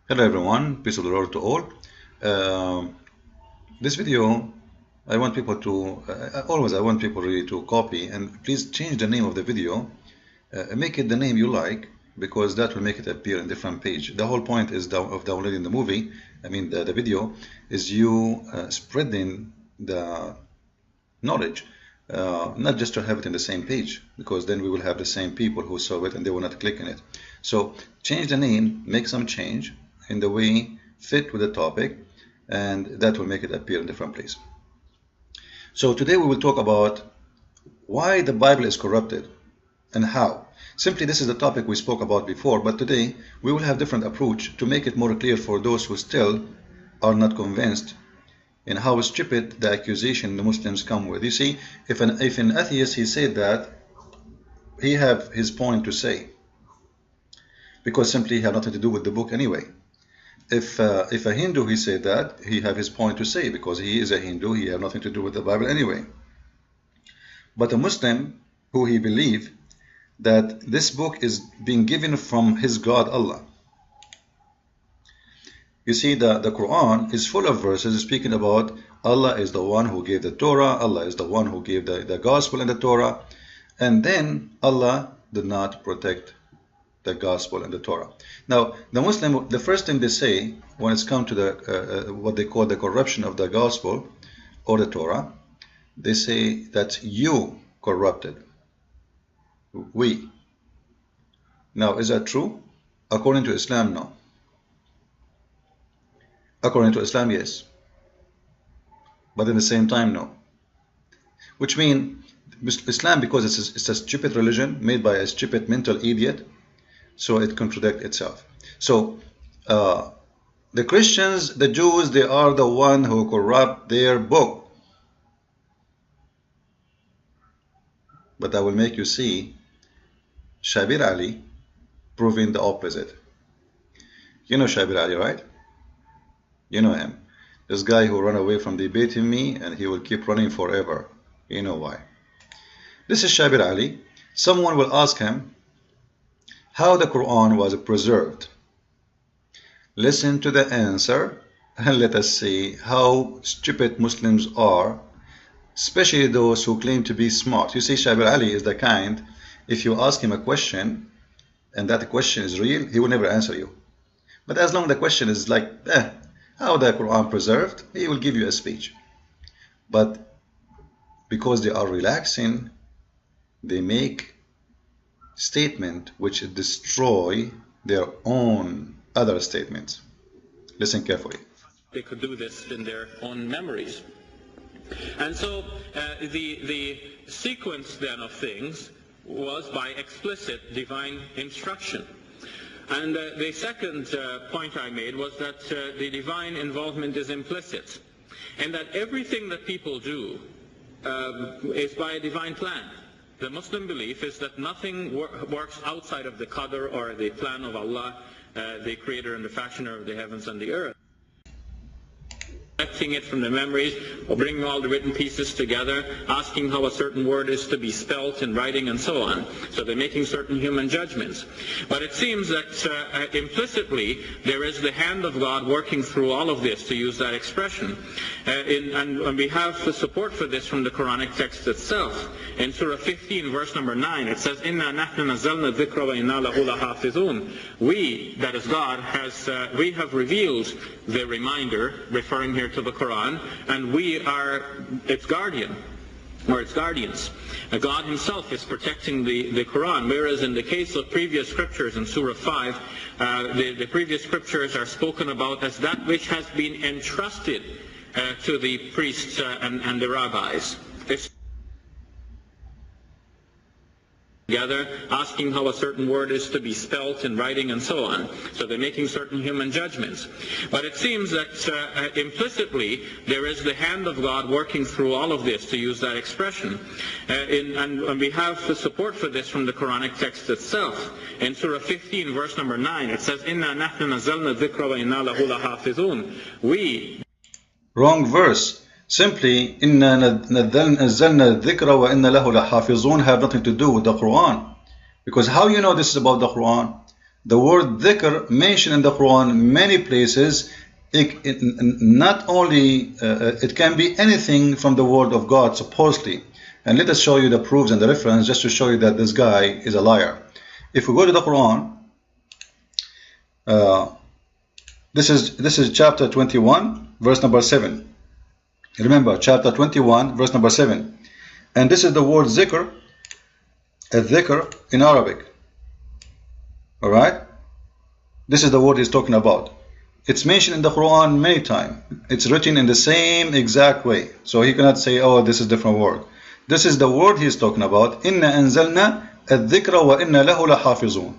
Hello everyone, peace of the Lord to all. This video, I want people to, I want people really to copy, and please change the name of the video, make it the name you like, because that will make it appear in different page. The whole point is of downloading the movie, the video, is you spreading the knowledge, not just to have it in the same page, because then we will have the same people who saw it and they will not click on it. So change the name, make some change in the way fit with the topic, and that will make it appear in different place. So today we will talk about why the Bible is corrupted and how. Simply, this is the topic we spoke about before, but today we will have different approach to make it more clear for those who still are not convinced in how stupid the accusation the Muslims come with. You see, if an atheist he said that, he have his point to say, because simply he have nothing to do with the book anyway. If a Hindu he said that, he have his point to say, because he is a Hindu, he have nothing to do with the Bible anyway. But a Muslim who he believe that this book is being given from his God Allah. You see, the Quran is full of verses speaking about Allah is the one who gave the Torah, Allah is the one who gave the gospel and the Torah, and then Allah did not protect the gospel and the Torah. Now, the Muslim, the first thing they say when it's come to the what they call the corruption of the gospel or the Torah, they say that you corrupted. We. Now, is that true? According to Islam, no. According to Islam, yes. But at the same time, no. Which means Islam, because it's a stupid religion made by a stupid mental idiot, so it contradicts itself. So the Christians, the Jews, they are the one who corrupt their book. But I will make you see Shabir Ali proving the opposite. You know Shabir Ali, right? You know him. This guy who ran away from debating me, and he will keep running forever. You know why. This is Shabir Ali. Someone will ask him how the Quran was preserved. Listen to the answer and let us see how stupid Muslims are, especially those who claim to be smart. You see, Shabir Ali is the kind, if you ask him a question and that question is real, he will never answer you. But as long as the question is like, how the Quran preserved, he will give you a speech. But because they are relaxing, they make statement which destroy their own other statements. Listen carefully. They could do this in their own memories. And so the sequence then of things was by explicit divine instruction. And the second point I made was that the divine involvement is implicit, and that everything that people do is by a divine plan. The Muslim belief is that nothing works outside of the qadr or the plan of Allah, the creator and the fashioner of the heavens and the earth. Collecting it from the memories, or bringing all the written pieces together, asking how a certain word is to be spelt in writing and so on. So they're making certain human judgments. But it seems that implicitly there is the hand of God working through all of this, to use that expression. And we have the support for this from the Quranic text itself. In Surah 15, verse number 9, it says, "Inna nahnu nazzalna dhikra wa inna lahu lahafizun." We, that is God, we have revealed the reminder, referring here to the Quran, and we are its guardian, or its guardians. God himself is protecting the Quran, whereas in the case of previous scriptures in Surah 5, the previous scriptures are spoken about as that which has been entrusted to the priests and the rabbis. Together, asking how a certain word is to be spelt in writing and so on. So they're making certain human judgments. But it seems that implicitly there is the hand of God working through all of this, to use that expression. And we have the support for this from the Quranic text itself. In Surah 15, verse number 9, it says, "Inna nahnu nazzalna dhikra wa inna lahu lahafizun." We. Wrong verse. Simply, Inna nazzalna dhikra wa inna lahu lahafizun have nothing to do with the Quran. Because how you know this is about the Quran? The word dhikr mentioned in the Quran many places. Not only it can be anything from the word of God supposedly. And let us show you the proofs and the reference just to show you that this guy is a liar. If we go to the Quran, this is chapter 21 verse number 7. Remember, chapter 21 verse number 7. And this is the word zikr, al-dhikr in Arabic. Alright, this is the word he's talking about. It's mentioned in the Quran many times. It's written in the same exact way. So he cannot say, oh, this is a different word. This is the word he's talking about. Inna anzalna al-dhikra wa inna lahu lahafizun.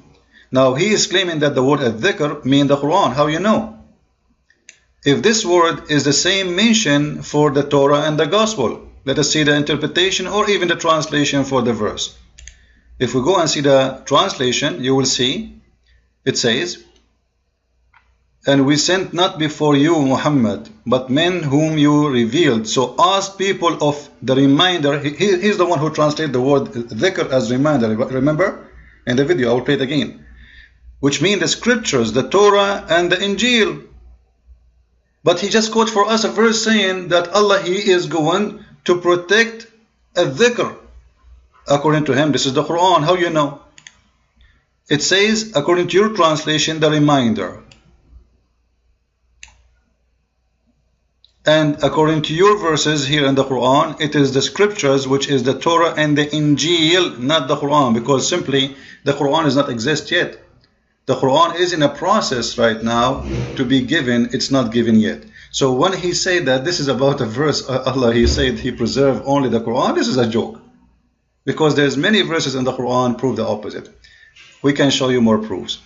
Now he is claiming that the word al-dhikr means the Quran. How you know? If this word is the same mention for the Torah and the Gospel, let us see the interpretation or even the translation for the verse. If we go and see the translation, you will see it says, and we sent not before you Muhammad, but men whom you revealed. So ask people of the reminder. He's the one who translated the word dhikr as reminder. Remember? In the video, I will play it again. Which means the scriptures, the Torah and the Injil. But he just quoted for us a verse saying that Allah, He is going to protect a dhikr. According to him, this is the Quran. How you know? It says, according to your translation, the reminder. And according to your verses here in the Quran, it is the scriptures, which is the Torah and the Injil, not the Quran, because simply the Quran does not exist yet. The Quran is in a process right now to be given. It's not given yet. So when he said that this is about a verse, Allah, He said He preserved only the Quran, this is a joke. Because there's many verses in the Quran prove the opposite. We can show you more proofs.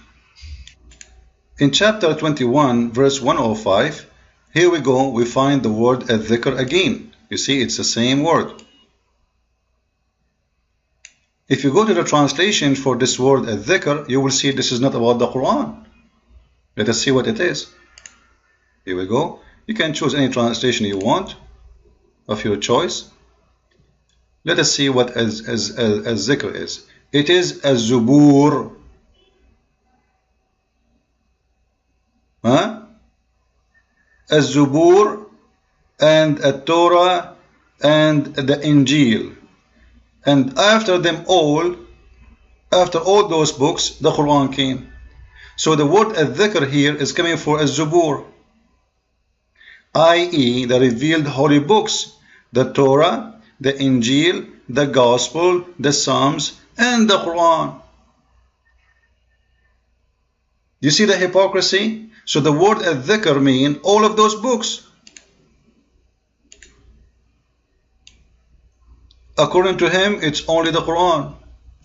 In chapter 21, verse 105, here we go, we find the word al-dhikr again. You see, it's the same word. If you go to the translation for this word al-dhikr, you will see this is not about the Quran. Let us see what it is. Here we go. You can choose any translation you want of your choice. Let us see what al-dhikr is. It is az-zubur. Az-zubur and at-Torah and the Injil. And after them all, after all those books, the Quran came. So the word al-dhikr here is coming for az-zubur, i.e. the revealed holy books, the Torah, the Injil, the Gospel, the Psalms, and the Quran. You see the hypocrisy? So the word al-dhikr means all of those books. According to him, it's only the Quran.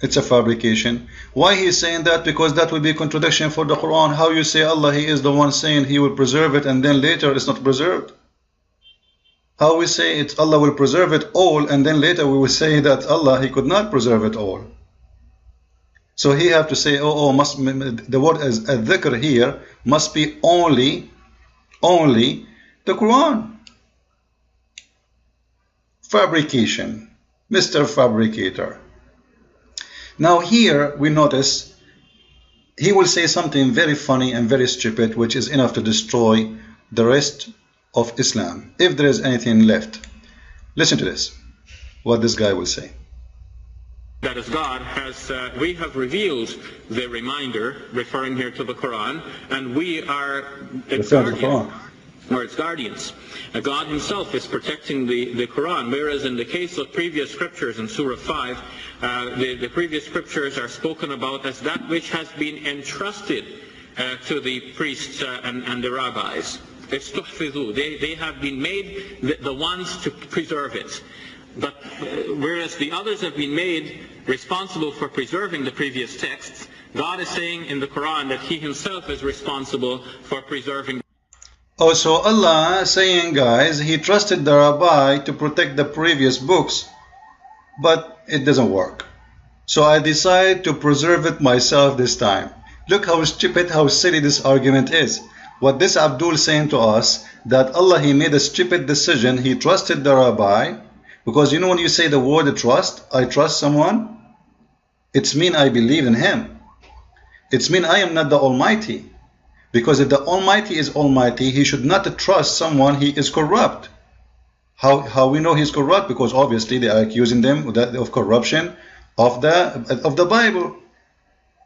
It's a fabrication. Why he's saying that? Because that will be a contradiction for the Quran. How you say Allah, He is the one saying He will preserve it, and then later it's not preserved? How we say it's Allah will preserve it all, and then later we will say that Allah, He could not preserve it all. So he have to say, the word as al-dhikr here must be only the Quran. Fabrication. Mr. Fabricator. Now here we notice he will say something very funny and very stupid, which is enough to destroy the rest of Islam, if there is anything left. Listen to this, what this guy will say. That as God has, we have revealed the reminder, referring here to the Quran, and we are its guardians. Or its guardians. God Himself is protecting the Quran, whereas in the case of previous scriptures in Surah 5, the previous scriptures are spoken about as that which has been entrusted to the priests and the rabbis. They have been made the ones to preserve it. But whereas the others have been made responsible for preserving the previous texts, God is saying in the Quran that He Himself is responsible for preserving. Oh, so Allah saying, guys, He trusted the rabbi to protect the previous books, but it doesn't work. So I decided to preserve it myself this time. Look how stupid, how silly this argument is. What this Abdul saying to us, that Allah, He made a stupid decision, He trusted the rabbi, because you know when you say the word trust, I trust someone, it's mean I believe in him. It's mean I am not the Almighty. Because if the Almighty is Almighty, he should not trust someone he is corrupt. How we know he's corrupt? Because obviously they are accusing them of corruption of the Bible.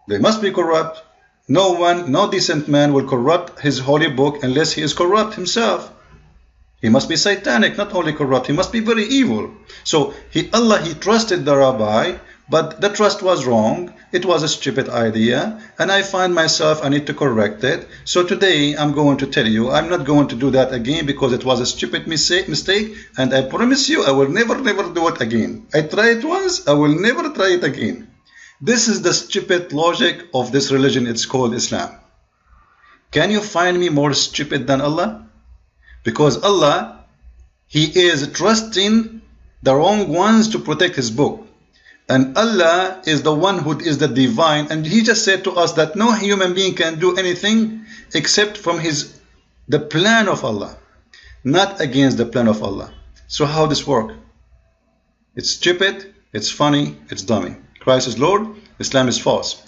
They must be corrupt. No decent man will corrupt his holy book unless he is corrupt himself. He must be satanic, not only corrupt, he must be very evil. So Allah trusted the rabbi, but the trust was wrong. It was a stupid idea, and I find myself I need to correct it. So today I'm going to tell you I'm not going to do that again because it was a stupid mistake, and I promise you I will never do it again. I tried it once, I will never try it again. This is the stupid logic of this religion. It's called Islam. Can you find me more stupid than Allah? Because Allah, He is trusting the wrong ones to protect His book. And Allah is the one who is the divine. And He just said to us that no human being can do anything except from the plan of Allah, not against the plan of Allah. So how this work? It's stupid, it's funny, it's dummy. Christ is Lord, Islam is false.